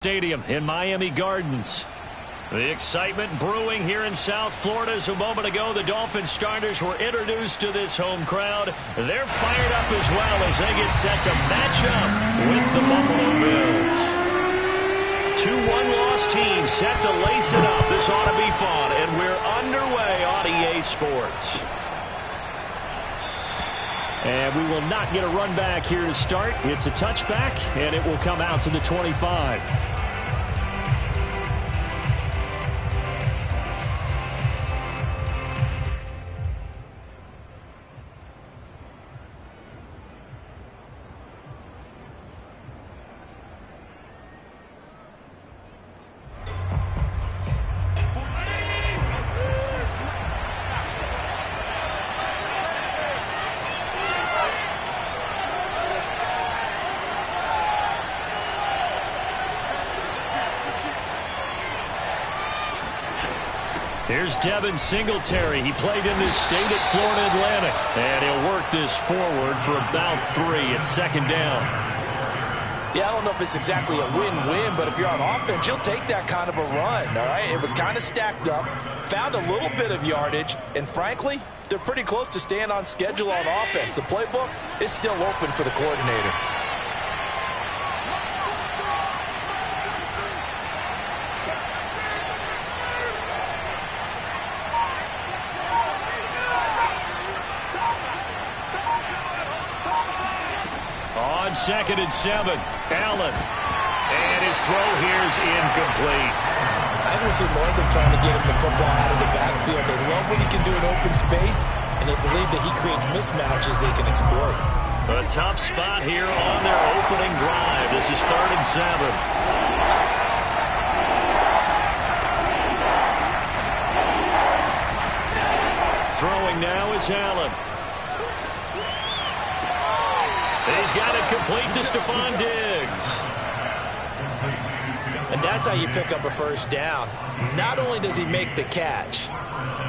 Stadium in Miami Gardens. The excitement brewing here in South Florida as a moment ago the Dolphins starters were introduced to this home crowd. They're fired up as well as they get set to match up with the Buffalo Bills. Two one-loss teams set to lace it up. This ought to be fun, and we're underway on EA Sports. And we will not get a run back here to start. It's a touchback, and it will come out to the 25. Here's Devin Singletary. He played in this state at Florida Atlantic. And he'll work this forward for about 3 at second down. Yeah, I don't know if it's exactly a win-win, but if you're on offense, you'll take that kind of a run, all right? It was kind of stacked up, found a little bit of yardage, and frankly, they're pretty close to staying on schedule on offense. The playbook is still open for the coordinator. On 2nd and 7, Allen. And his throw here is incomplete. I don't see more of them trying to get him the football out of the backfield. They love what he can do in open space, and they believe that he creates mismatches they can exploit. A tough spot here on their opening drive. This is 3rd and 7. Throwing now is Allen. He's got it complete to Stephon Diggs. And that's how you pick up a first down. Not only does he make the catch,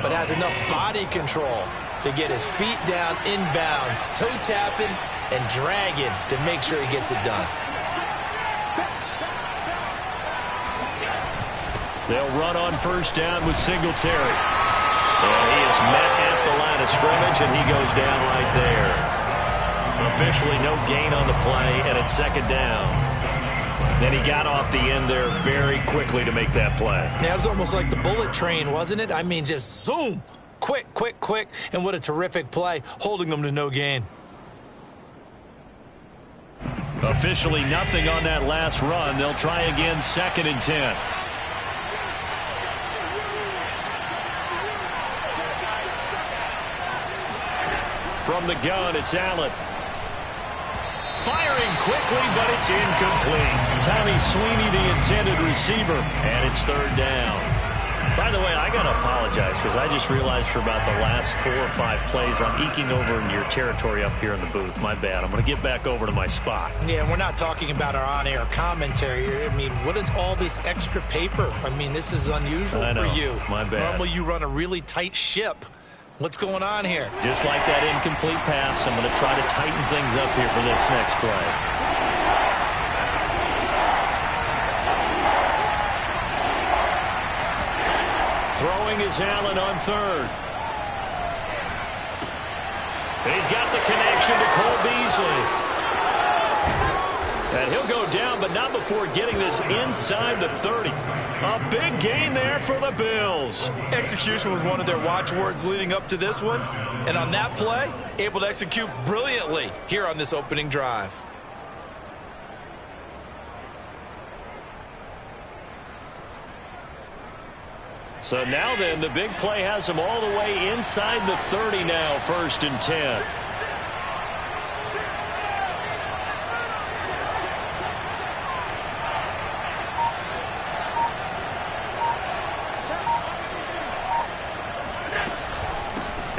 but has enough body control to get his feet down inbounds, toe tapping and dragging to make sure he gets it done. They'll run on first down with Singletary. And he is met at the line of scrimmage, and he goes down right there. Officially no gain on the play, and it's second down. Then he got off the end there very quickly to make that play. Yeah, it was almost like the bullet train, wasn't it? I mean, just zoom. Quick, quick, quick. And what a terrific play, holding them to no gain. Officially nothing on that last run. They'll try again 2nd and 10. From the gun, it's Allen. Firing quickly, but it's incomplete. Tommy Sweeney, the intended receiver, and it's 3rd down. By the way, I got to apologize because I just realized for about the last 4 or 5 plays, I'm eking over into your territory up here in the booth. My bad. I'm going to get back over to my spot. Yeah, we're not talking about our on-air commentary here. I mean, what is all this extra paper? I mean, this is unusual for you. My bad. Normally you run a really tight ship. What's going on here? Just like that incomplete pass, I'm going to try to tighten things up here for this next play. Throwing is Allen on 3rd. He's got the connection to Cole Beasley. And he'll go down, but not before getting this inside the 30. A big gain there for the Bills. Execution was one of their watchwords leading up to this one. And on that play, able to execute brilliantly here on this opening drive. So now then, the big play has them all the way inside the 30 now, 1st and 10.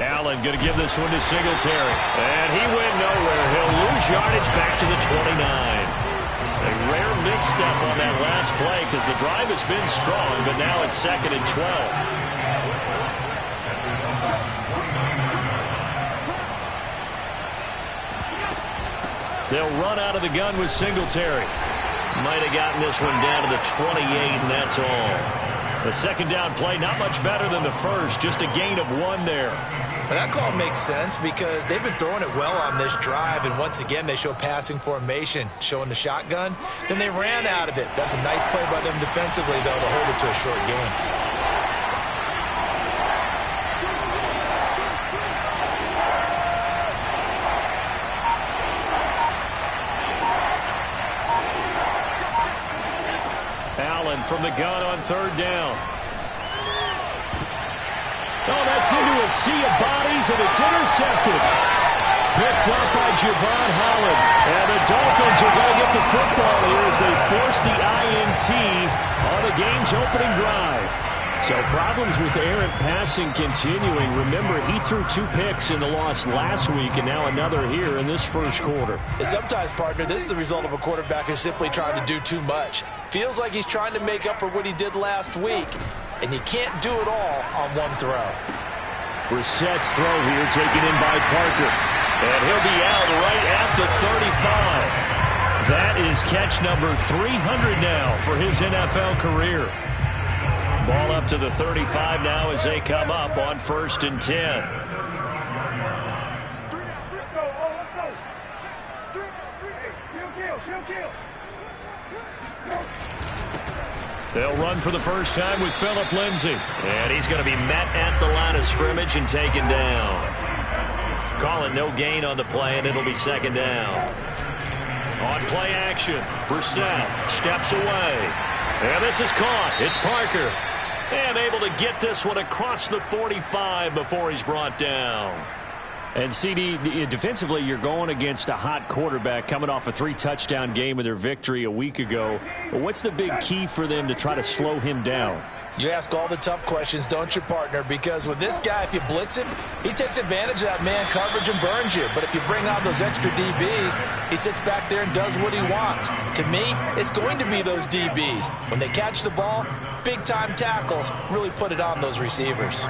Allen going to give this one to Singletary. And he went nowhere. He'll lose yardage back to the 29. A rare misstep on that last play because the drive has been strong, but now it's 2nd and 12. They'll run out of the gun with Singletary. Might have gotten this one down to the 28, and that's all. The second down play, not much better than the first, just a gain of 1 there. But that call makes sense because they've been throwing it well on this drive, and once again they show passing formation, showing the shotgun. Then they ran out of it. That's a nice play by them defensively, though, to hold it to a short game. Allen from the gun on third down. Oh, that's into a sea of bodies, and it's intercepted. Picked up by Javon Holland. And the Dolphins are going to get the football here as they force the INT on the game's opening drive. So problems with errant passing continuing. Remember, he threw 2 picks in the loss last week, and now another here in this first quarter. And sometimes, partner, this is the result of a quarterback who's simply trying to do too much. Feels like he's trying to make up for what he did last week, and you can't do it all on one throw. Brissett's throw here taken in by Parker. And he'll be out right at the 35. That is catch number 300 now for his NFL career. Ball up to the 35 now as they come up on 1st and 10. They'll run for the first time with Phillip Lindsay. And he's going to be met at the line of scrimmage and taken down. Calling no gain on the play, and it'll be 2nd down. On play action, Brissett steps away. And this is caught. It's Parker. And able to get this one across the 45 before he's brought down. And CD, defensively, you're going against a hot quarterback coming off a 3-touchdown game in their victory a week ago. But what's the big key for them to try to slow him down? You ask all the tough questions, don't you, partner? Because with this guy, if you blitz him, he takes advantage of that man coverage and burns you. But if you bring on those extra DBs, he sits back there and does what he wants. To me, it's going to be those DBs. When they catch the ball, big-time tackles really put it on those receivers.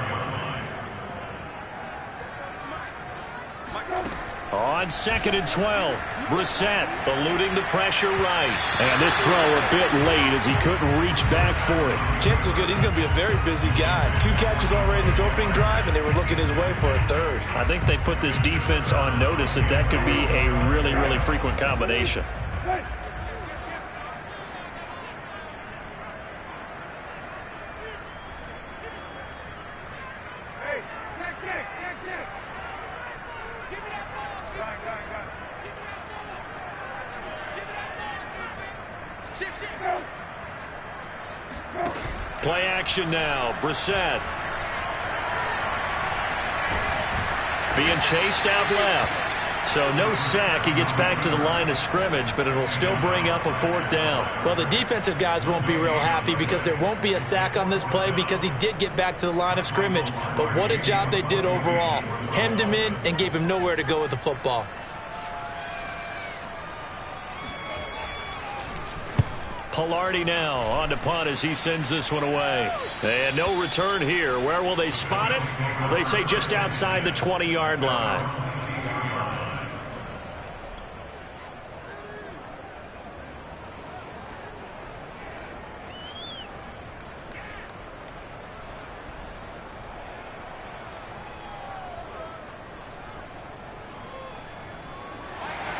On 2nd and 12, Brissett eluding the pressure right. And this throw a bit late as he couldn't reach back for it. Chances are good he's going to be a very busy guy. 2 catches already in this opening drive, and they were looking his way for a 3rd. I think they put this defense on notice that could be a really, really frequent combination. Play action now. Brissett being chased out left. So no sack. He gets back to the line of scrimmage, but it'll still bring up a 4th down. Well, the defensive guys won't be real happy because there won't be a sack on this play because he did get back to the line of scrimmage. But what a job they did overall. Hemmed him in and gave him nowhere to go with the football. Palardy now on to punt as he sends this one away. And no return here. Where will they spot it? They say just outside the 20-yard line.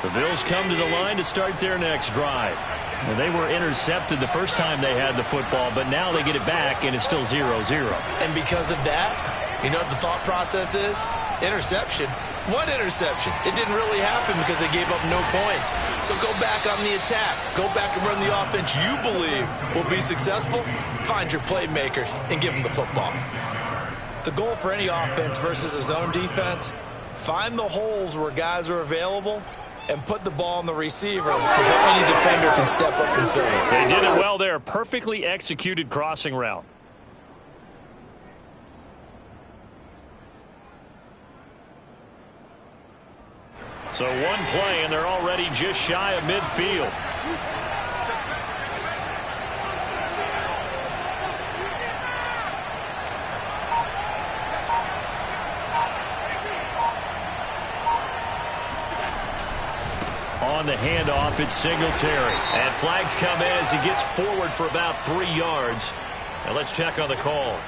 The Bills come to the line to start their next drive. And they were intercepted the first time they had the football, but now they get it back, and it's still 0-0. And because of that, you know what the thought process is? Interception. What interception? It didn't really happen because they gave up no points. So go back on the attack. Go back and run the offense you believe will be successful. Find your playmakers and give them the football. The goal for any offense versus a zone defense, find the holes where guys are available and put the ball on the receiver before any defender can step up and fill it. They did it well there. Perfectly executed crossing route. So one play, and they're already just shy of midfield. On on the handoff. It's Singletary. And flags come in as he gets forward for about 3 yards. Now let's check on the call.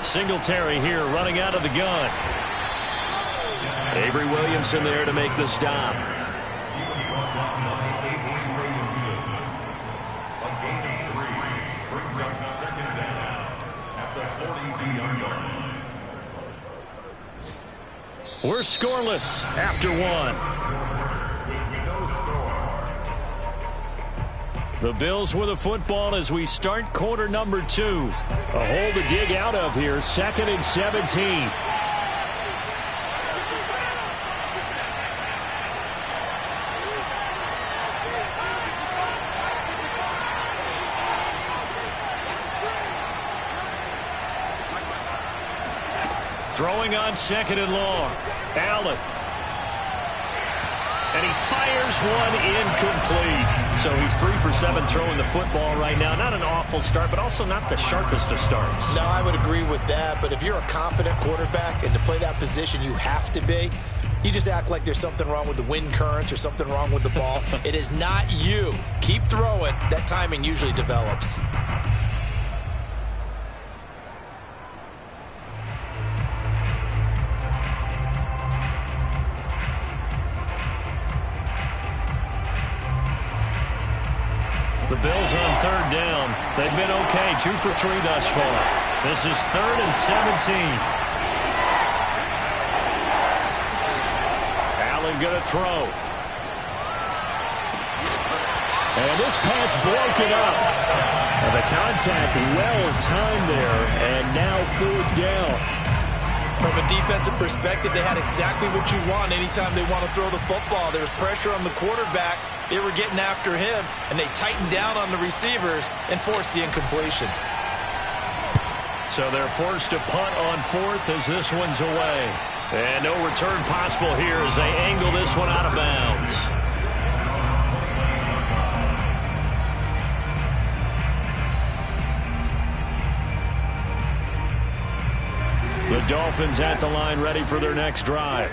Singletary here running out of the gun. Avery Williamson there to make the stop. We're scoreless after one. The Bills with the football as we start quarter number 2. A hole to dig out of here, 2nd and 17. Throwing on 2nd and long. Allen. And he fires one incomplete. So he's 3 for 7 throwing the football right now. Not an awful start, but also not the sharpest of starts. No, I would agree with that. But if you're a confident quarterback and to play that position you have to be, you just act like there's something wrong with the wind currents or something wrong with the ball. It is not you. Keep throwing. That timing usually develops. The Bills on 3rd down. They've been okay, 2 for 3 thus far. This is 3rd and 17. Allen going to throw. And this pass broken up. And the contact well timed there, and now 4th down. From a defensive perspective, they had exactly what you want anytime they want to throw the football. There was pressure on the quarterback. They were getting after him, and they tightened down on the receivers and forced the incompletion. So they're forced to punt on 4th as this one's away. And no return possible here as they angle this one out of bounds. The Dolphins at the line ready for their next drive.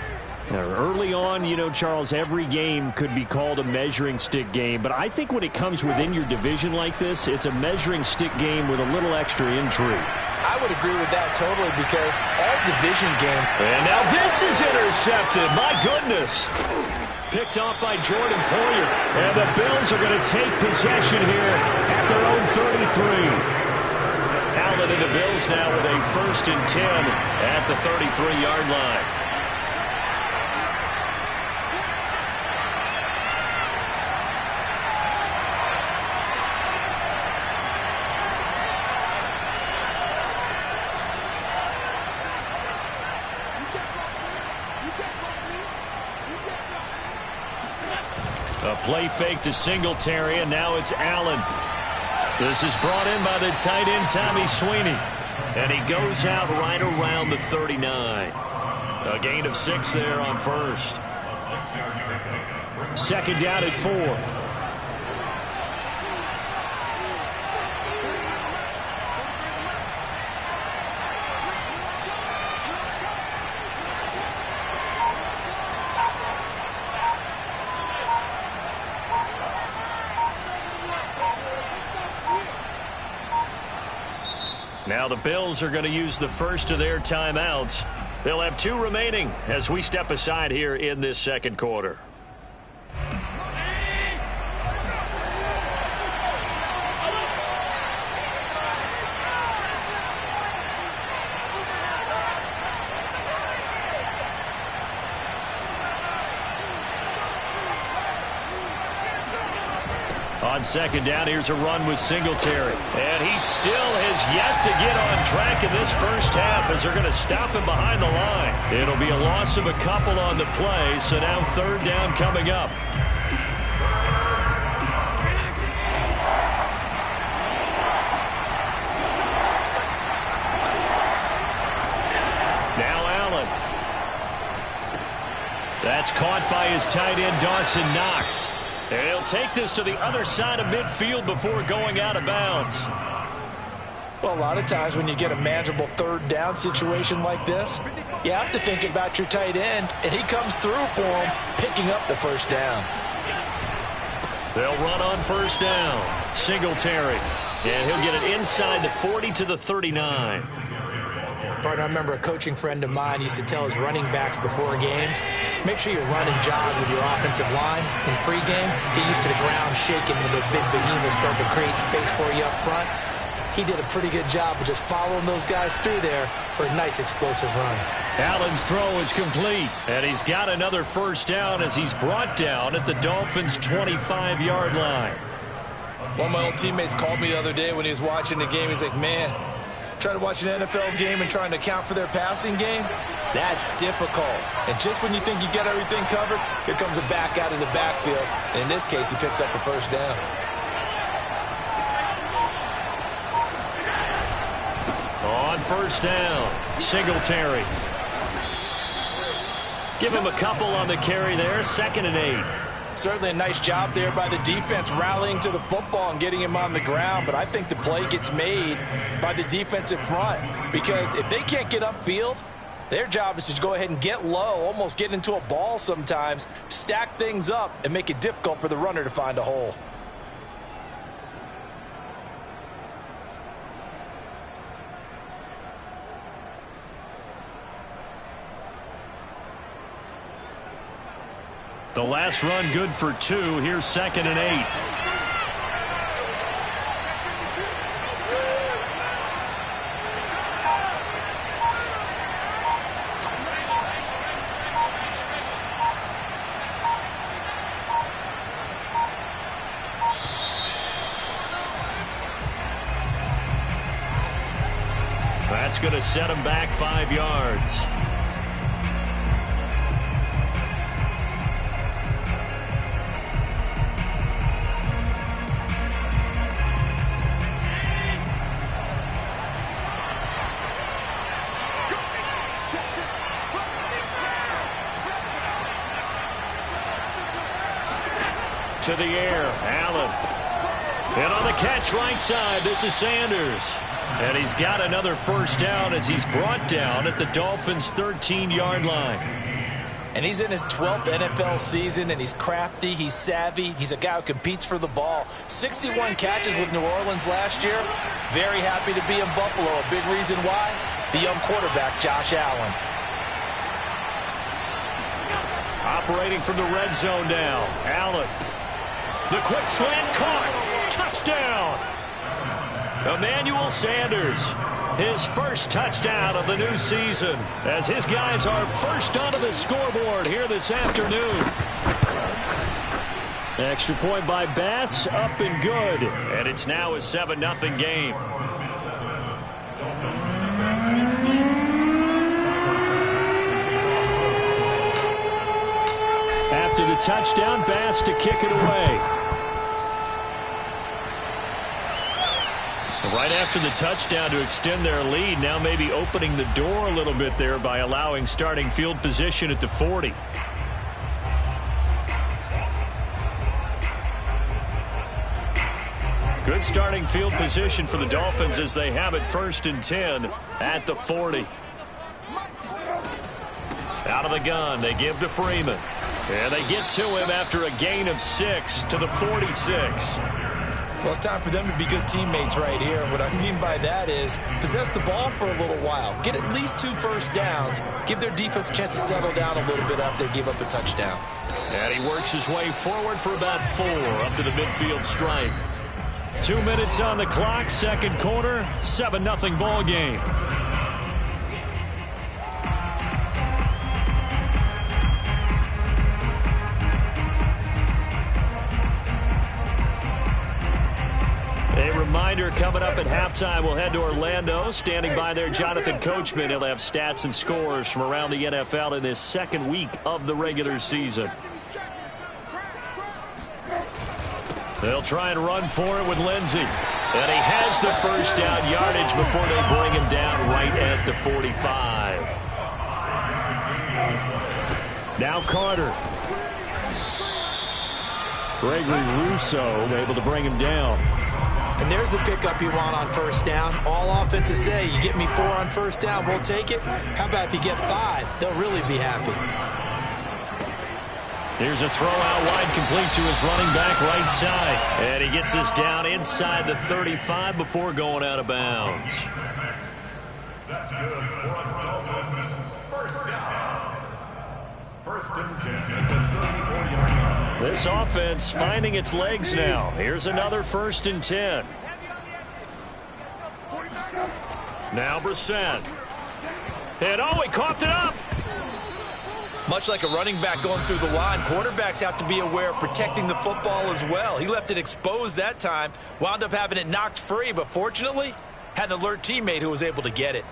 Now, early on, you know, Charles, every game could be called a measuring stick game. But I think when it comes within your division like this, it's a measuring stick game with a little extra intrigue. I would agree with that totally because all division game. And now this is intercepted. My goodness. Picked off by Jordan Poyer. And the Bills are going to take possession here at their own 33. Allen and the Bills now with a 1st and 10 at the 33-yard line. A play fake to Singletary, and now it's Allen. This is brought in by the tight end, Tommy Sweeney. And he goes out right around the 39. A gain of 6 there on 1st. 2nd down at 4. Now the Bills are going to use the first of their timeouts. They'll have 2 remaining as we step aside here in this 2nd quarter. On second down, here's a run with Singletary. And he still has yet to get on track in this first half as they're going to stop him behind the line. It'll be a loss of a couple on the play, so now third down coming up. Now Allen. That's caught by his tight end, Dawson Knox. And he'll take this to the other side of midfield before going out of bounds. Well, a lot of times when you get a manageable third down situation like this, you have to think about your tight end, and he comes through for him, picking up the first down. They'll run on first down. Singletary. And he'll get it inside the 40 to the 39. Partner, I remember a coaching friend of mine used to tell his running backs before games, make sure you run and jog with your offensive line in pregame. Get used to the ground shaking when those big behemoths start to create space for you up front. He did a pretty good job of just following those guys through there for a nice explosive run. Allen's throw is complete, and he's got another first down as he's brought down at the Dolphins' 25-yard line. One of my old teammates called me the other day when he was watching the game. He's like, man, trying to watch an NFL game and trying to account for their passing game, that's difficult. And just when you think you got everything covered, here comes a back out of the backfield. And in this case, he picks up a first down. On first down, Singletary. Give him a couple on the carry there, 2nd and 8. Certainly a nice job there by the defense rallying to the football and getting him on the ground, but I think the play gets made by the defensive front because if they can't get upfield, their job is to go ahead and get low, almost get into a ball sometimes, stack things up, and make it difficult for the runner to find a hole. The last run good for 2. Here's 2nd and 8. That's going to set him back 5 yards. To the air, Allen. And on the catch right side, this is Sanders. And he's got another first down as he's brought down at the Dolphins' 13-yard line. And he's in his 12th NFL season, and he's crafty, he's savvy, he's a guy who competes for the ball. 61 catches with New Orleans last year. Very happy to be in Buffalo. A big reason why? The young quarterback, Josh Allen. Operating from the red zone now, Allen. The quick slant caught. Touchdown. Emmanuel Sanders. His first touchdown of the new season as his guys are first onto the scoreboard here this afternoon. Extra point by Bass, up and good. And it's now a 7-0 game. After the touchdown, Bass to kick it away. Right after the touchdown to extend their lead, now maybe opening the door a little bit there by allowing starting field position at the 40. Good starting field position for the Dolphins as they have it 1st and 10 at the 40. Out of the gun, they give to Freeman. And they get to him after a gain of 6 to the 46. Well, it's time for them to be good teammates right here. And what I mean by that is possess the ball for a little while. Get at least 2 first downs. Give their defense a chance to settle down a little bit after they give up a touchdown. And he works his way forward for about 4 up to the midfield stripe. 2 minutes on the clock, second quarter, 7-0 ball game. reminder, coming up at halftime, we'll head to Orlando. Standing by there, Jonathan Coachman. He'll have stats and scores from around the NFL in this second week of the regular season. They'll try and run for it with Lindsey. And he has the first down yardage before they bring him down right at the 45. Now Carter. Gregory Rousseau able to bring him down. And there's the pickup you want on first down. All offenses say, you get me 4 on first down, we'll take it. How about if you get 5? They'll really be happy. Here's a throw out wide, complete to his running back right side. And he gets this down inside the 35 before going out of bounds. That's good for Dolphins. First down. First and 10 at the 34-yard line. This offense finding its legs now. Here's another first and 10. Now Brissett. And he coughed it up. Much like a running back going through the line, quarterbacks have to be aware of protecting the football as well. He left it exposed that time, wound up having it knocked free, but fortunately, had an alert teammate who was able to get it.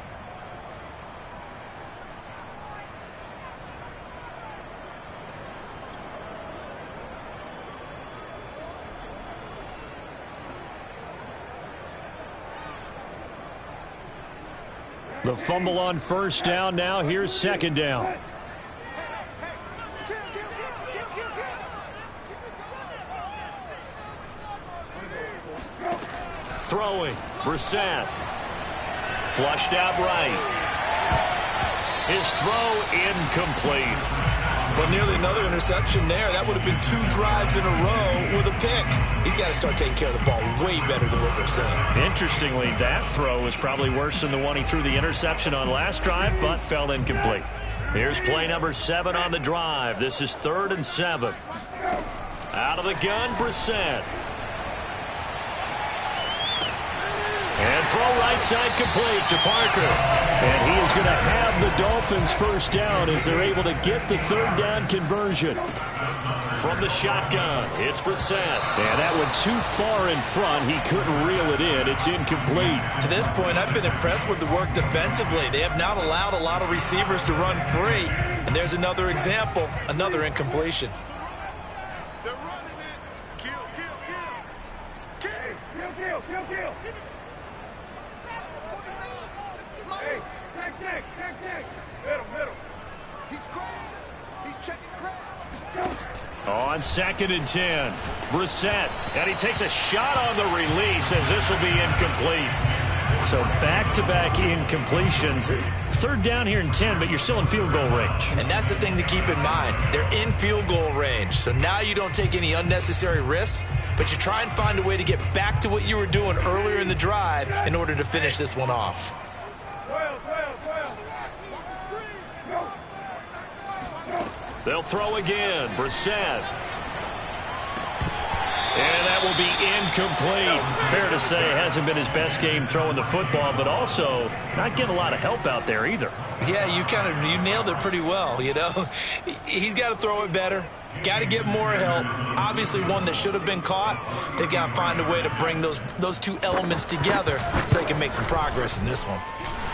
The fumble on first down now. Here's second down. Throwing. Brissett. Flushed out right. His throw incomplete. But nearly another interception there. That would have been 2 drives in a row with a pick. He's got to start taking care of the ball way better than what we're seeing. Interestingly, that throw was probably worse than the one he threw the interception on last drive, but fell incomplete. Here's play number 7 on the drive. This is 3rd and 7. Out of the gun, Brissett. And throw right side complete to Parker. And he is going to have the Dolphins first down as they're able to get the 3rd down conversion. From the shotgun, it's Brissett. And that one too far in front. He couldn't reel it in. It's incomplete. To this point, I've been impressed with the work defensively. They have not allowed a lot of receivers to run free. And there's another example, another incompletion. They're running it. Kill, kill, kill. Kill, kill, kill, kill. Hey, take. Middle. He's cracked. He's checking crack. On 2nd and 10, Brissett. And he takes a shot on the release as this will be incomplete. So back-to-back incompletions. 3rd down here and 10, but you're still in field goal range. And that's the thing to keep in mind. They're in field goal range. So now you don't take any unnecessary risks, but you try and find a way to get back to what you were doing earlier in the drive in order to finish this one off. 12. They'll throw again. Brissett. And that will be incomplete. Fair to say, it hasn't been his best game throwing the football, but also not getting a lot of help out there either. Yeah, you nailed it pretty well, you know. He's got to throw it better. Got to get more help. Obviously one that should have been caught. They've got to find a way to bring those 2 elements together so they can make some progress in this one.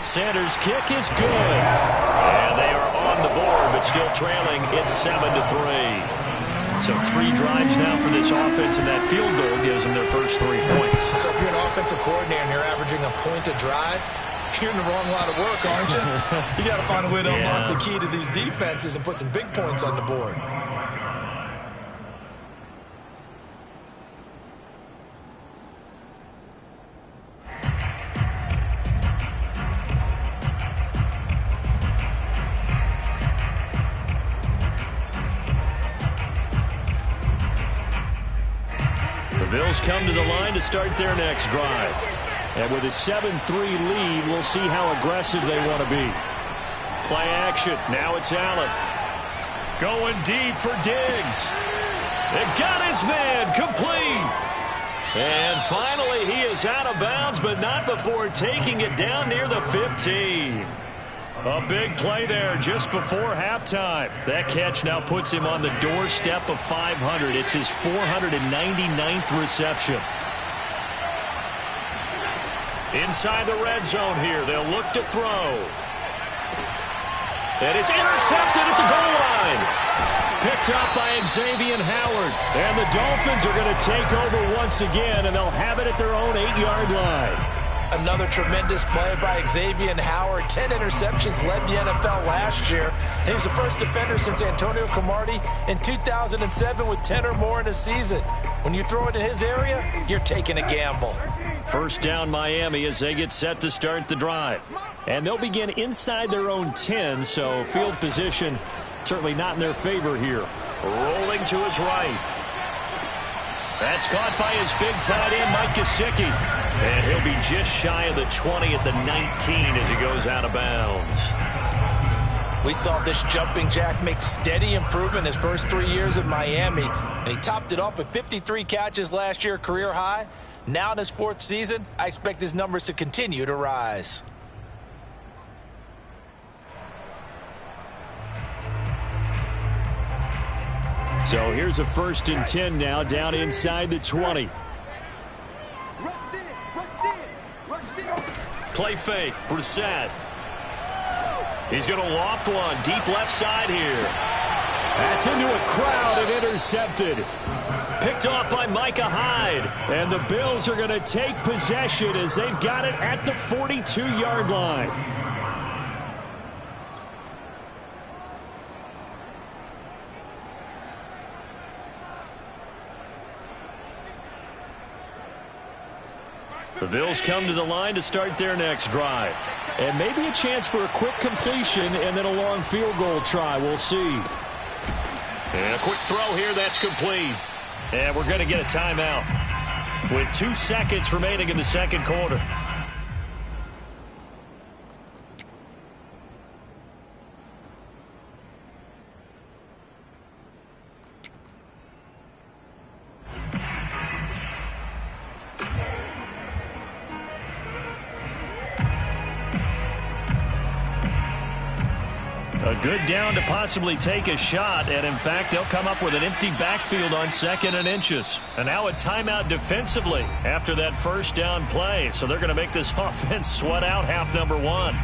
Sanders' kick is good. And they are on the board, but still trailing. It's 7-3. So 3 drives now for this offense, and that field goal gives them their first 3 points. So if you're an offensive coordinator and you're averaging a point a drive, you're in the wrong line of work, aren't you? You got to find a way to unlock the key to these defenses and put some big points on the board. Bills come to the line to start their next drive. And with a 7-3 lead, we'll see how aggressive they want to be. Play action. Now it's Allen. Going deep for Diggs. They got his man complete. And finally, he is out of bounds, but not before taking it down near the 15. A big play there just before halftime. That catch now puts him on the doorstep of 500. It's his 499th reception. Inside the red zone here, they'll look to throw. And it's intercepted at the goal line. Picked up by Xavier Howard. And the Dolphins are going to take over once again, and they'll have it at their own 8-yard line. Another tremendous play by Xavier Howard. 10 interceptions, led the NFL last year. And he was the first defender since Antonio Cromartie in 2007 with 10 or more in a season. When you throw it in his area, you're taking a gamble. First down Miami as they get set to start the drive. And they'll begin inside their own 10, so field position certainly not in their favor here. Rolling to his right. That's caught by his big tight end, Mike Gesicki. And he'll be just shy of the 20 at the 19 as he goes out of bounds. We saw this jumping jack make steady improvement his first 3 years in Miami. And he topped it off with 53 catches last year, career high. Now in his 4th season, I expect his numbers to continue to rise. So here's a 1st and 10 now down inside the 20. Play fake, Brissett. He's going to loft one deep left side here. That's into a crowd and intercepted. Picked off by Micah Hyde. And the Bills are going to take possession as they've got it at the 42-yard line. The Bills come to the line to start their next drive. And maybe a chance for a quick completion and then a long field goal try. We'll see. And a quick throw here. That's complete. And we're going to get a timeout with 2 seconds remaining in the second quarter. A good down to possibly take a shot, and in fact, they'll come up with an empty backfield on 2nd and inches. And now a timeout defensively after that first down play. So they're going to make this offense sweat out half number 1.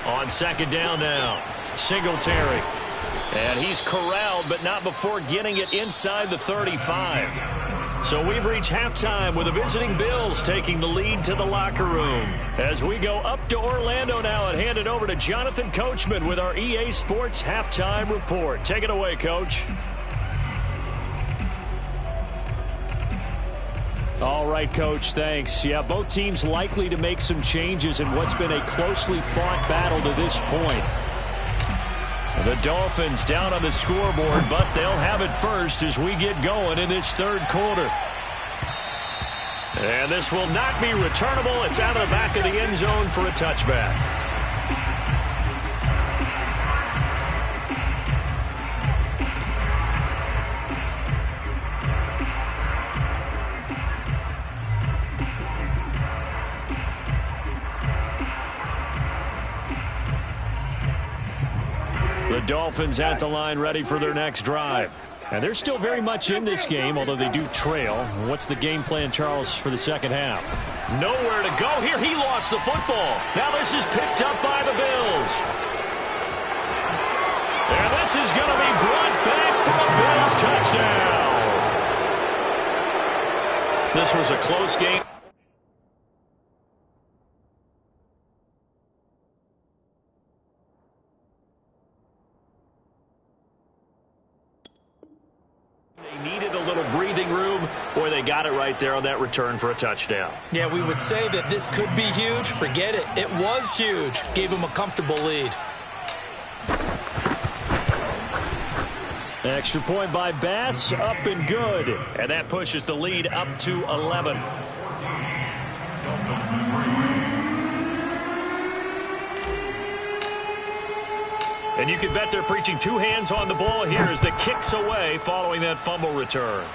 On 2nd down now, Singletary. And he's corralled, but not before getting it inside the 35. So we've reached halftime with the visiting Bills taking the lead to the locker room. As we go up to Orlando now and hand it over to Jonathan Coachman with our EA Sports Halftime Report. Take it away, Coach. All right, Coach, thanks. Yeah, both teams likely to make some changes in what's been a closely fought battle to this point. The Dolphins down on the scoreboard, but they'll have it first as we get going in this 3rd quarter. And this will not be returnable. It's out of the back of the end zone for a touchback. The Dolphins at the line ready for their next drive. And they're still very much in this game, although they do trail. What's the game plan, Charles, for the second half? Nowhere to go here. He lost the football. Now this is picked up by the Bills. And this is going to be brought back for a Bills touchdown. This was a close game. Boy, they got it right there on that return for a touchdown. Yeah, we would say that this could be huge. Forget it. It was huge. Gave him a comfortable lead. Extra point by Bass, up and good. And that pushes the lead up to 11. And you can bet they're preaching 2 hands on the ball here as the kick's away following that fumble return.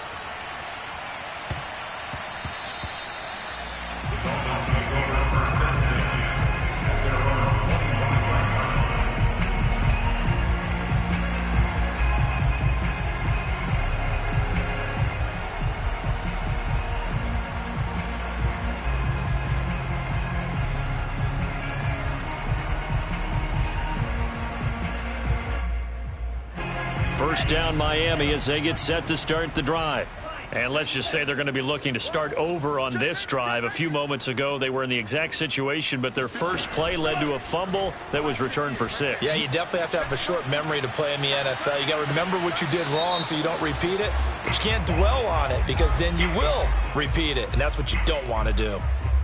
First down Miami as they get set to start the drive. And let's just say they're going to be looking to start over on this drive. A few moments ago, they were in the exact situation, but their first play led to a fumble that was returned for 6. Yeah, you definitely have to have a short memory to play in the NFL. You got to remember what you did wrong so you don't repeat it. But you can't dwell on it because then you will repeat it, and that's what you don't want to do.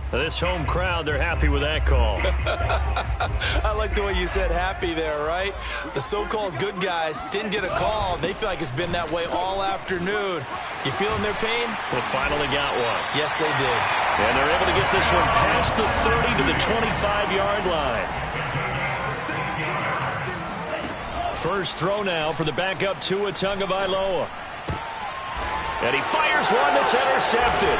This home crowd, they're happy with that call. I like the way you said happy there, right? The so-called good guys didn't get a call. They feel like it's been that way all afternoon. You feeling their pain? They finally got one. Yes, they did. And they're able to get this one past the 30 to the 25-yard line. First throw now for the backup Tua Tagovailoa. And he fires one that's intercepted.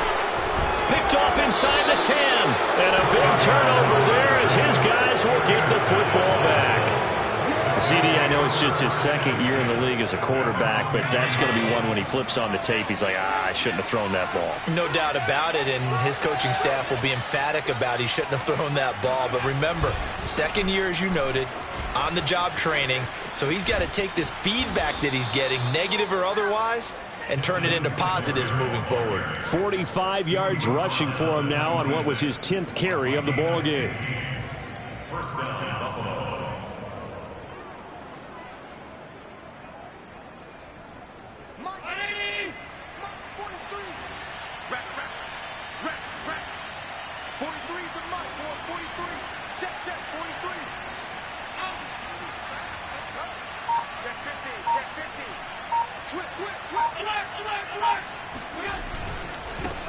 Picked off inside the 10. And a big turnover there as his guys will get the football back. CD, I know it's just his second year in the league as a quarterback, but that's going to be one when he flips on the tape. He's like, I shouldn't have thrown that ball. No doubt about it, and his coaching staff will be emphatic about he shouldn't have thrown that ball. But remember, second year, as you noted, on-the-job training, so he's got to take this feedback that he's getting, negative or otherwise, and turn it into positives moving forward. 45 yards rushing for him now on what was his 10th carry of the ball game. First down, Buffalo.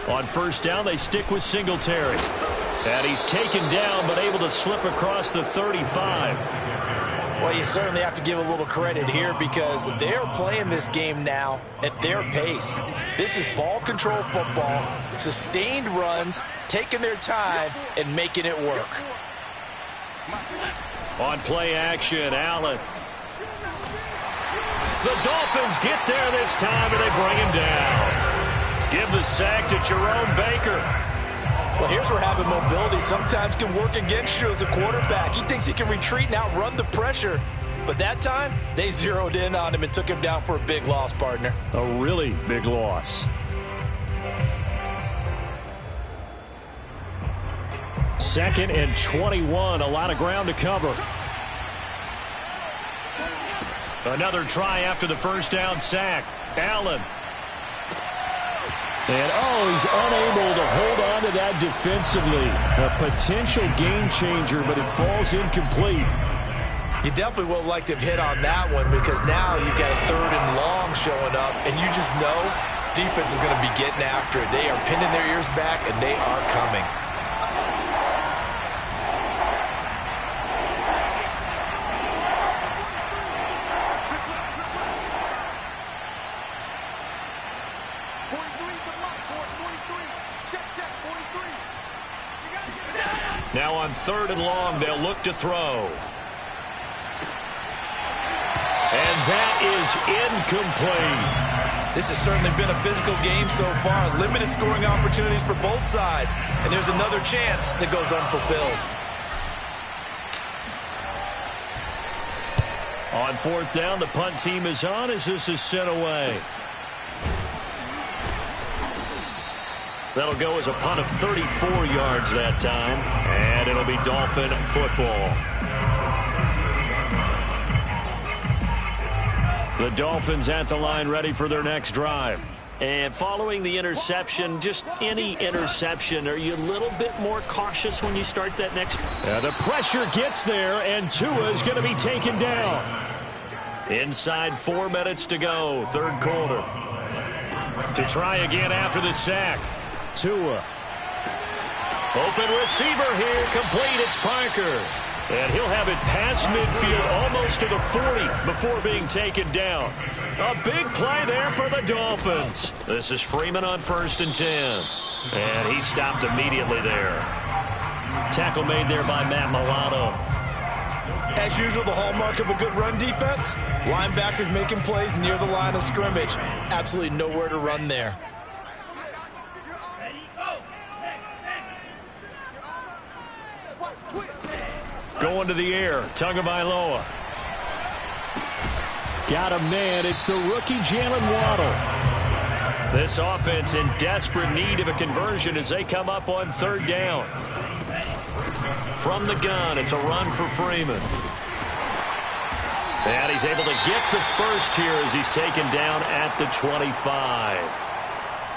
On first down, they stick with Singletary. And he's taken down, but able to slip across the 35. Well, you certainly have to give a little credit here because they're playing this game now at their pace. This is ball control football, sustained runs, taking their time, and making it work. On play action, Allen. The Dolphins get there this time, and they bring him down. Give the sack to Jerome Baker. Well, here's where having mobility sometimes can work against you as a quarterback. He thinks he can retreat and outrun the pressure. But that time, they zeroed in on him and took him down for a big loss, partner. A really big loss. Second and 21, a lot of ground to cover. Another try after the first down sack. Allen. And, he's unable to hold on to that defensively. A potential game changer, but it falls incomplete. You definitely would like to have hit on that one because now you've got a third and long showing up, and you just know defense is going to be getting after it. They are pinning their ears back, and they are coming. Now on third and long, they'll look to throw. And that is incomplete. This has certainly been a physical game so far. Limited scoring opportunities for both sides. And there's another chance that goes unfulfilled. On fourth down, the punt team is on as this is sent away. That'll go as a punt of 34 yards that time. And it'll be Dolphin football. The Dolphins at the line ready for their next drive. And following the interception, just any interception, are you a little bit more cautious when you start that next? The pressure gets there, and Tua is going to be taken down. Inside 4 minutes to go, third quarter. To try again after the sack. Tua. Open receiver here, complete, it's Parker. And he'll have it past midfield, almost to the 40 before being taken down. A big play there for the Dolphins. This is Freeman on first and 10. And he stopped immediately there. Tackle made there by Matt Milano. As usual, the hallmark of a good run defense, linebackers making plays near the line of scrimmage. Absolutely nowhere to run there. Going to the air, Tagovailoa. Got a man. It's the rookie Jalen Waddle. This offense in desperate need of a conversion as they come up on third down. From the gun, it's a run for Freeman. And he's able to get the first here as he's taken down at the 25.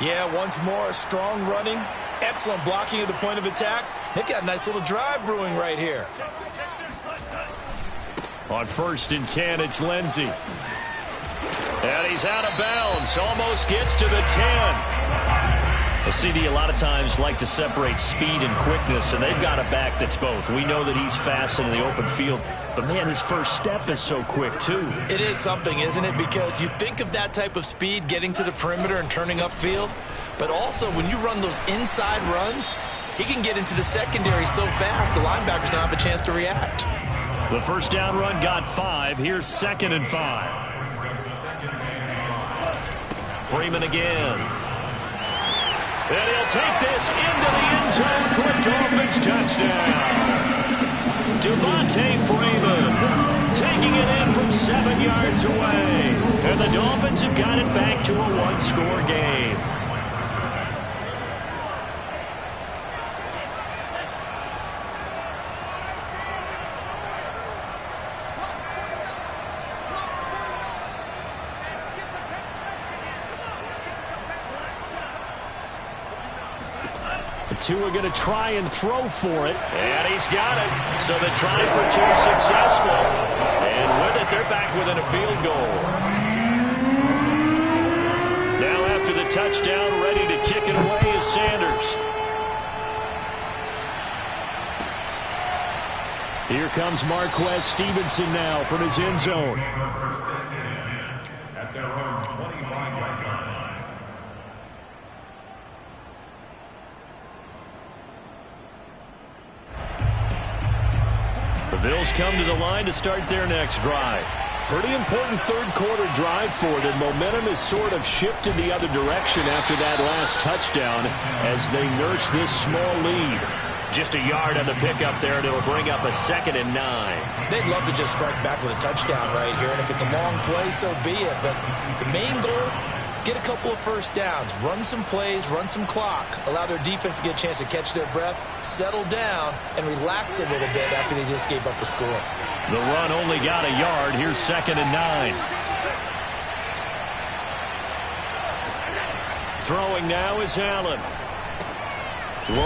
Yeah, once more, strong running, excellent blocking at the point of attack. They've got a nice little drive brewing right here. On 1st and 10, it's Lindsey. And he's out of bounds, almost gets to the 10. The CD a lot of times like to separate speed and quickness, and they've got a back that's both. We know that he's fast in the open field, but, man, his first step is so quick, too. It is something, isn't it? Because you think of that type of speed getting to the perimeter and turning upfield, but also when you run those inside runs, he can get into the secondary so fast the linebackers don't have a chance to react. The first down run got 5. Here's 2nd and 5. Freeman again. And he'll take this into the end zone for a Dolphins touchdown. Devontae Freeman taking it in from 7 yards away. And the Dolphins have got it back to a one-score game. Two are going to try and throw for it. And he's got it. So the try for 2 successful. And with it, they're back within a field goal. Now after the touchdown, ready to kick it away is Sanders. Here comes Marquez Stevenson now from his end zone. At their own 25-yard line. The Bills come to the line to start their next drive. Pretty important third-quarter drive for them. Momentum has sort of shifted the other direction after that last touchdown as they nurse this small lead. Just a yard on the pickup there, and it'll bring up a 2nd and 9. They'd love to just strike back with a touchdown right here, and if it's a long play, so be it. But the main goal, get a couple of first downs, run some plays, run some clock, allow their defense to get a chance to catch their breath, settle down, and relax a little bit after they just gave up a score. The run only got a yard. Here's 2nd and 9. Throwing now is Allen.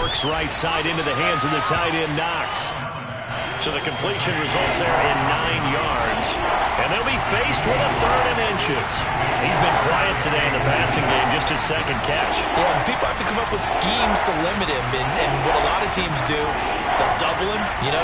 Works right side into the hands of the tight end, Knox. So the completion results there in 9 yards. And they'll be faced with a 3rd and inches. He's been quiet today in the passing game, just his 2nd catch. Yeah, and people have to come up with schemes to limit him. And what a lot of teams do, they'll double him,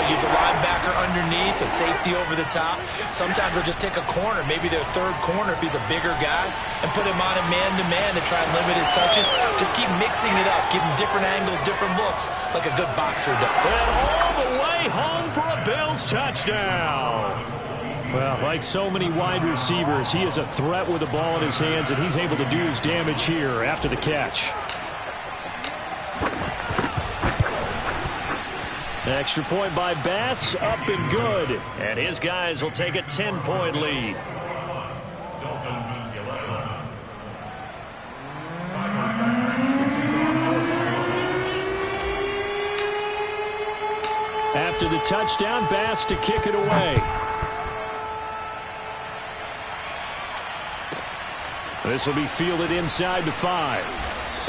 use a linebacker underneath, a safety over the top. Sometimes they'll just take a corner, maybe their 3rd corner if he's a bigger guy, and put him on a man-to-man to try and limit his touches. Just keep mixing it up, give him different angles, different looks, like a good boxer does. And all the way home for a Bills touchdown. Well, like so many wide receivers, he is a threat with the ball in his hands, and he's able to do his damage here after the catch. Extra point by Bass, up and good. And his guys will take a 10-point lead. Dolphins 11. After the touchdown, Bass to kick it away. This will be fielded inside the 5.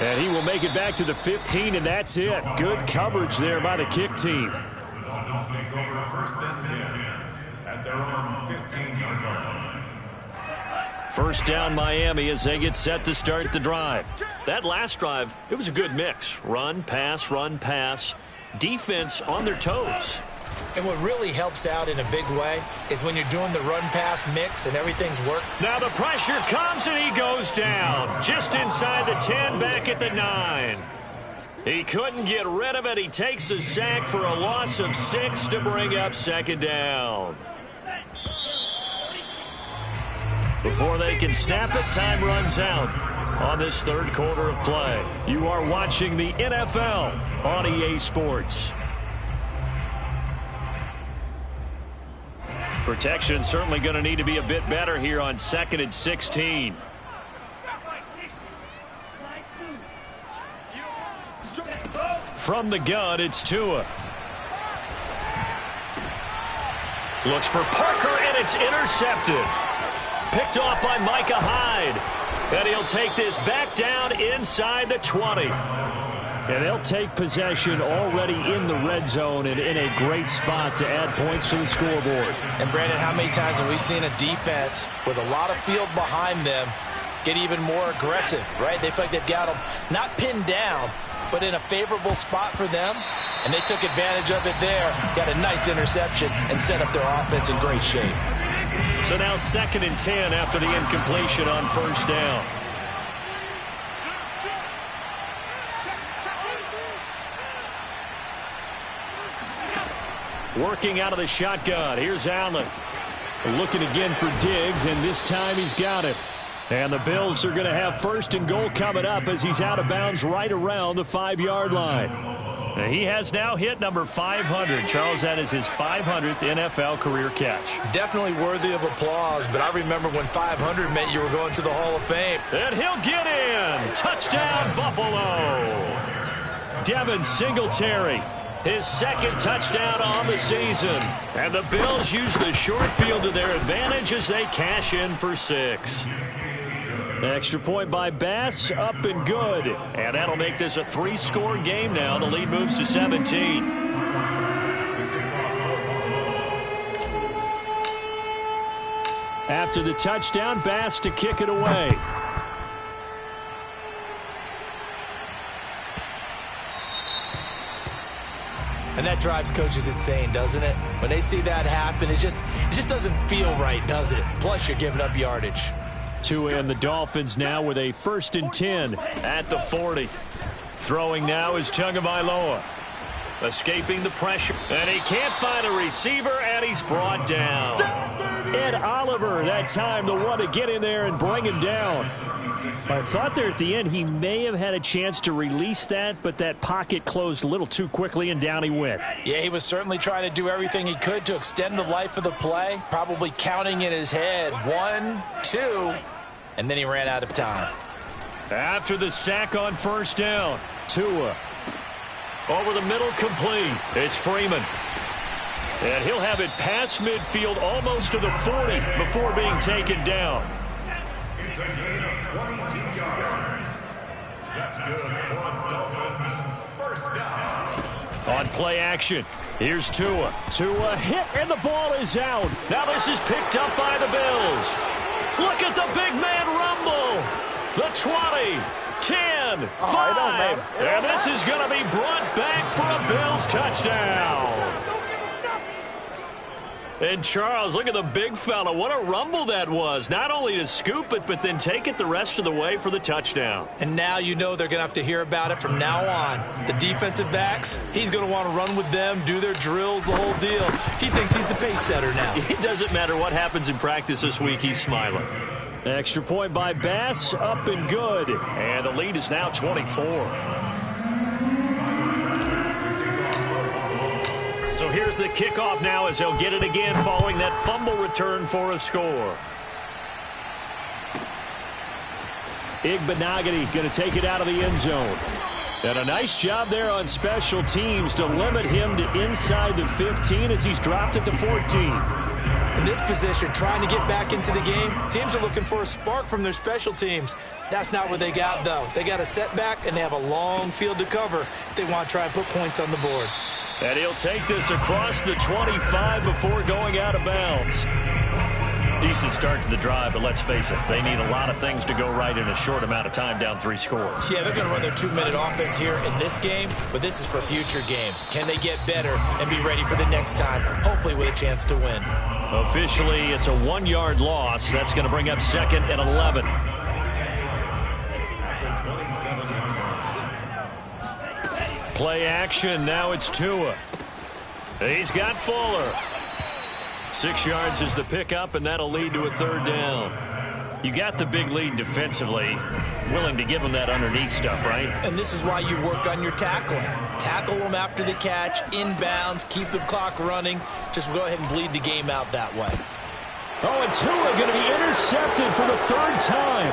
And he will make it back to the 15, and that's it. Good coverage there by the kick team. The Dolphins take over 1st and 10 at their own 15-yard line. First down Miami as they get set to start the drive. That last drive, it was a good mix. Run, pass, defense on their toes. And what really helps out in a big way is when you're doing the run-pass mix and everything's working. Now the pressure comes and he goes down. Just inside the 10, back at the 9. He couldn't get rid of it. He takes a sack for a loss of 6 to bring up 2nd down. Before they can snap it, time runs out on this 3rd quarter of play. You are watching the NFL on EA Sports. Protection certainly going to need to be a bit better here on 2nd and 16. From the gun, it's Tua. Looks for Parker, and it's intercepted. Picked off by Micah Hyde. And he'll take this back down inside the 20. And they'll take possession already in the red zone and in a great spot to add points to the scoreboard. And, Brandon, how many times have we seen a defense with a lot of field behind them get even more aggressive, right? They feel like they've got them not pinned down, but in a favorable spot for them. And they took advantage of it there, got a nice interception, and set up their offense in great shape. So now 2nd and 10 after the incompletion on 1st down. Working out of the shotgun. Here's Allen. Looking again for Diggs, and this time he's got it. And the Bills are going to have 1st and goal coming up as he's out of bounds right around the 5-yard line. He has now hit number 500. Charles, that is his 500th NFL career catch. Definitely worthy of applause, but I remember when 500 meant you were going to the Hall of Fame. And he'll get in. Touchdown, Buffalo. Devin Singletary, his 2nd touchdown on the season. And the Bills use the short field to their advantage as they cash in for 6. Extra point by Bass, up and good. And that'll make this a 3-score game now. The lead moves to 17. After the touchdown, Bass to kick it away. And that drives coaches insane, doesn't it? When they see that happen, it just doesn't feel right, does it? Plus, you're giving up yardage. Tua and the Dolphins now with a 1st and 10 at the 40. Throwing now is Tagovailoa. Escaping the pressure. And he can't find a receiver, and he's brought down. Ed Oliver, that time, the one to get in there and bring him down. I thought there at the end he may have had a chance to release that, but that pocket closed a little too quickly, and down he went. Yeah, he was certainly trying to do everything he could to extend the life of the play, probably counting in his head 1, 2, and then he ran out of time. After the sack on 1st down, Tua over the middle, complete. It's Freeman. And he'll have it past midfield almost to the 40 before being taken down. It's a gain of 22 yards. That's good for Dolphins. 1st down. On play action, here's Tua. Tua hit, and the ball is out. Now this is picked up by the Bills. Look at the big man rumble. The 20, 10, 5. And this is going to be brought back for a Bills touchdown. And Charles, look at the big fella. What a rumble that was. Not only to scoop it, but then take it the rest of the way for the touchdown. And now you know they're going to have to hear about it from now on. The defensive backs, he's going to want to run with them, do their drills, the whole deal. He thinks he's the pace setter now. It doesn't matter what happens in practice this week, he's smiling. Extra point by Bass, up and good. And the lead is now 24. So here's the kickoff now as they'll get it again following that fumble return for a score. Igbenogany going to take it out of the end zone. And a nice job there on special teams to limit him to inside the 15 as he's dropped at the 14. In this position, trying to get back into the game, teams are looking for a spark from their special teams. That's not what they got, though. They got a setback, and they have a long field to cover if they want to try and put points on the board. And he'll take this across the 25 before going out of bounds. Decent start to the drive, but let's face it, they need a lot of things to go right in a short amount of time, down 3 scores. Yeah, they're going to run their 2-minute offense here in this game, but this is for future games. Can they get better and be ready for the next time, hopefully with a chance to win? Officially, it's a 1-yard loss. That's going to bring up 2nd and 11. Play action. Now it's Tua. He's got Fuller. 6 yards is the pickup, and that'll lead to a 3rd down. You got the big lead defensively, willing to give them that underneath stuff, right? And this is why you work on your tackling. Tackle them after the catch, inbounds, keep the clock running. Just go ahead and bleed the game out that way. Oh, and Tua going to be intercepted for the third time.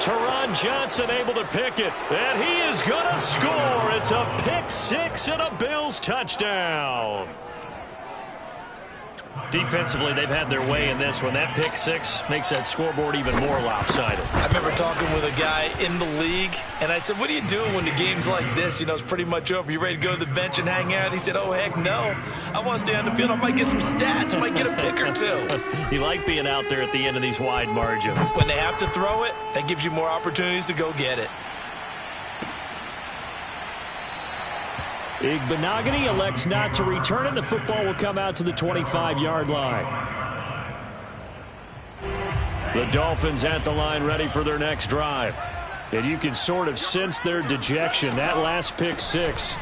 Teron Johnson able to pick it, and he is going to score. It's a pick six and a Bills touchdown. Defensively, they've had their way in this one. That pick six makes that scoreboard even more lopsided. I remember talking with a guy in the league, and I said, what do you do when the game's like this? You know, it's pretty much over. You ready to go to the bench and hang out? He said, oh, heck no. I want to stay on the field. I might get some stats. I might get a pick or two. You like being out there at the end of these wide margins. When they have to throw it, that gives you more opportunities to go get it. Igbinoghene elects not to return it. The football will come out to the 25-yard line. The Dolphins at the line ready for their next drive. And you can sort of sense their dejection. That last pick six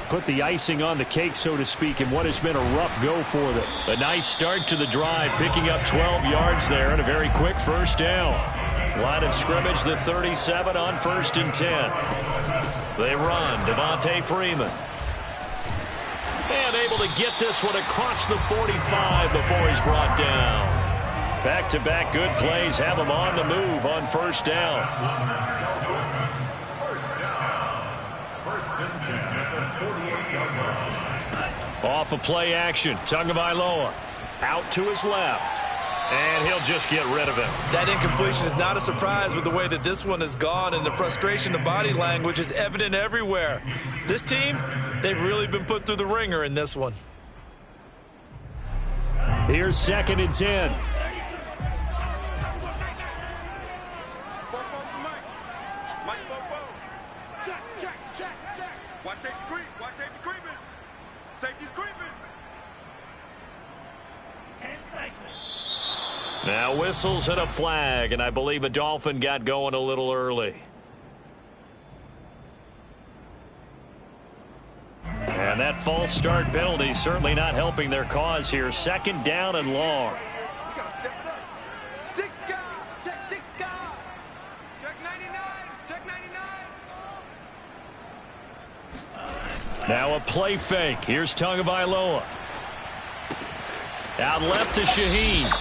put the icing on the cake, so to speak, in what has been a rough go for them. A nice start to the drive, picking up 12 yards there and a very quick first down. Line of scrimmage, the 37 on 1st and 10. They run. Devontae Freeman. And able to get this one across the 45 before he's brought down. Back-to-back good plays have him on the move on 1st down. First and 10 at the 48-yard line. Off of play action, Tagovailoa out to his left. And he'll just get rid of him. That incompletion is not a surprise with the way that this one has gone, and the frustration, the body language is evident everywhere. This team, they've really been put through the ringer in this one. Here's 2nd and 10. Watch safety creep. Watch safety creeping. Safety's creeping. 10 seconds. Now whistles and a flag, and I believe a Dolphin got going a little early. And that false start penalty certainly not helping their cause here. 2nd down and long. We gotta step it up. 6 guys. Check 6 guys. Check 99. Check 99. Now a play fake. Here's Tagovailoa. Out left to Shaheen.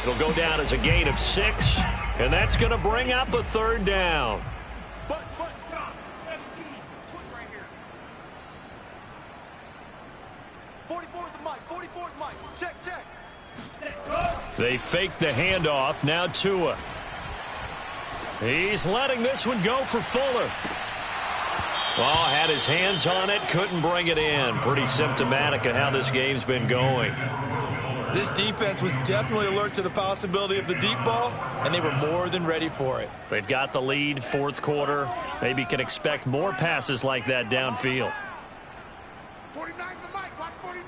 It'll go down as a gain of 6, and that's going to bring up a 3rd down. But, John, 17. Swing right here. 44 is the mic. 44 is the mic. Check. Let's go. They fake the handoff. Now Tua. He's letting this one go for Fuller. Oh, had his hands on it, couldn't bring it in. Pretty symptomatic of how this game's been going. This defense was definitely alert to the possibility of the deep ball, and they were more than ready for it. They've got the lead, 4th quarter. Maybe can expect more passes like that downfield. 49's the mic. Watch 49.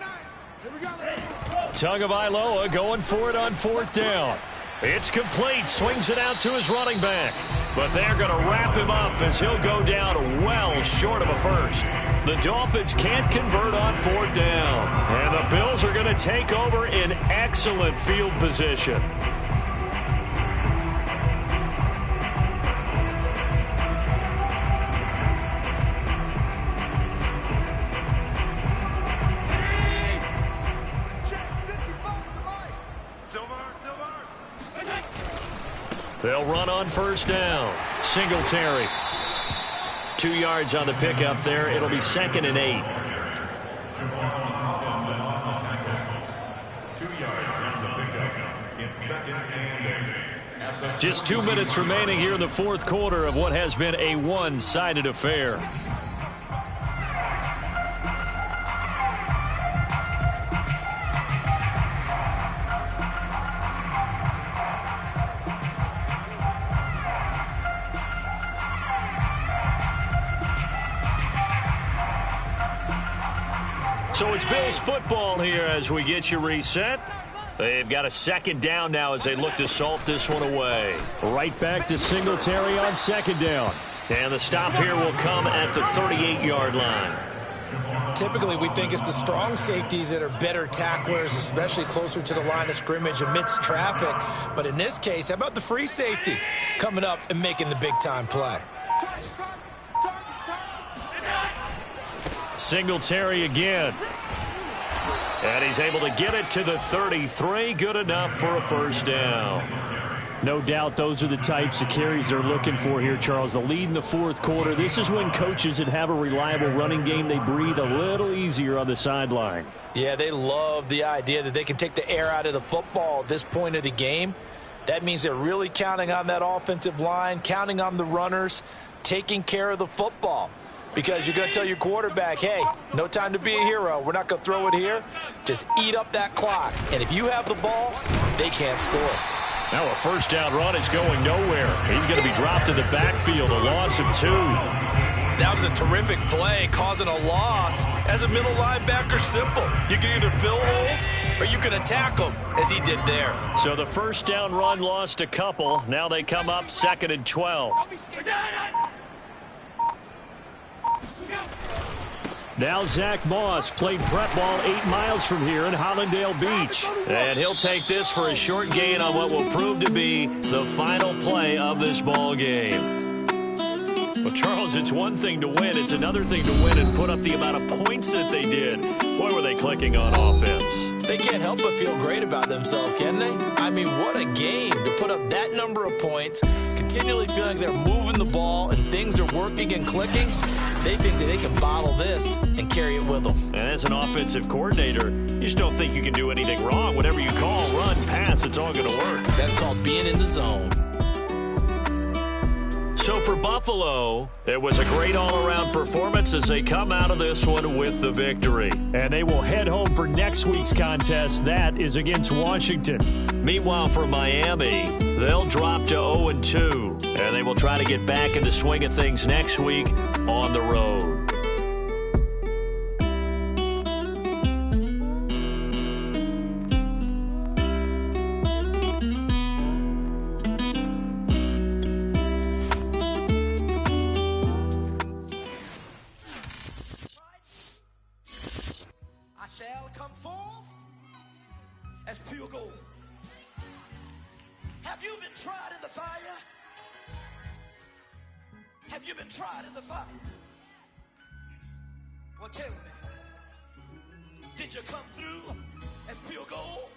Here we go. Tagovailoa going for it on 4th down. It's complete. Swings it out to his running back. But they're going to wrap him up as he'll go down well short of a first. The Dolphins can't convert on 4th down. And the Bills are going to take over in excellent field position. They'll run on 1st down. Singletary. 2 yards on the pickup there. It'll be 2nd and 8. 2 yards on the pickup. It's 2nd and 8. Just 2 minutes remaining here in the 4th quarter of what has been a one-sided affair. So it's Bills football here as we get you reset. They've got a 2nd down now as they look to salt this one away. Right back to Singletary on 2nd down. And the stop here will come at the 38-yard line. Typically, we think it's the strong safeties that are better tacklers, especially closer to the line of scrimmage amidst traffic. But in this case, how about the free safety coming up and making the big-time play? Singletary again. And he's able to get it to the 33. Good enough for a first down. No doubt those are the types of carries they're looking for here, Charles. The lead in the fourth quarter. This is when coaches that have a reliable running game, they breathe a little easier on the sideline. Yeah, they love the idea that they can take the air out of the football at this point of the game. That means they're really counting on that offensive line, counting on the runners, taking care of the football. Because you're going to tell your quarterback, hey, no time to be a hero. We're not going to throw it here. Just eat up that clock. And if you have the ball, they can't score. Now a first down run is going nowhere. He's going to be dropped in the backfield, a loss of 2. That was a terrific play, causing a loss. As a middle linebacker, simple. You can either fill holes or you can attack them, as he did there. So the first down run lost a couple. Now they come up 2nd and 12. Now Zach Moss played prep ball 8 miles from here in Hollandale Beach. And he'll take this for a short gain on what will prove to be the final play of this ball game. Well, Charles, it's one thing to win. It's another thing to win and put up the amount of points that they did. Boy, were they clicking on offense. They can't help but feel great about themselves, can they? I mean, what a game to put up that number of points, continually feeling they're moving the ball and things are working and clicking. They think that they can bottle this and carry it with them. And as an offensive coordinator, you just don't think you can do anything wrong. Whatever you call, run, pass, it's all going to work. That's called being in the zone. So for Buffalo, it was a great all-around performance as they come out of this one with the victory. And they will head home for next week's contest. That is against Washington. Meanwhile, for Miami, they'll drop to 0-2, and they will try to get back in the swing of things next week on the road. Have you been tried in the fire? Well, tell me, did you come through as pure gold?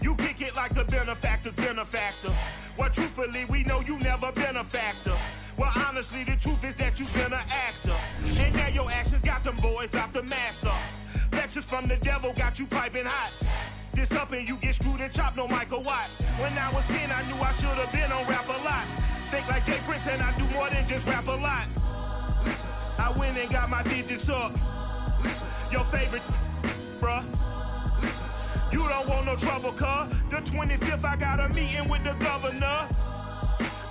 You kick it like the benefactor's benefactor. Well, truthfully, we know you never been a factor. Well, honestly, the truth is that you've been an actor. And now your actions got them boys drop the mask up. Lectures from the devil got you piping hot. This up and you get screwed and chopped, no Michael Watts. When I was 10, I knew I should have been on rap a lot. Think like Jay Prince and I do more than just rap a lot. Listen, I went and got my digits up. Listen, your favorite, bruh. Listen, you don't want no trouble, cuz. The 25th, I got a meeting with the governor.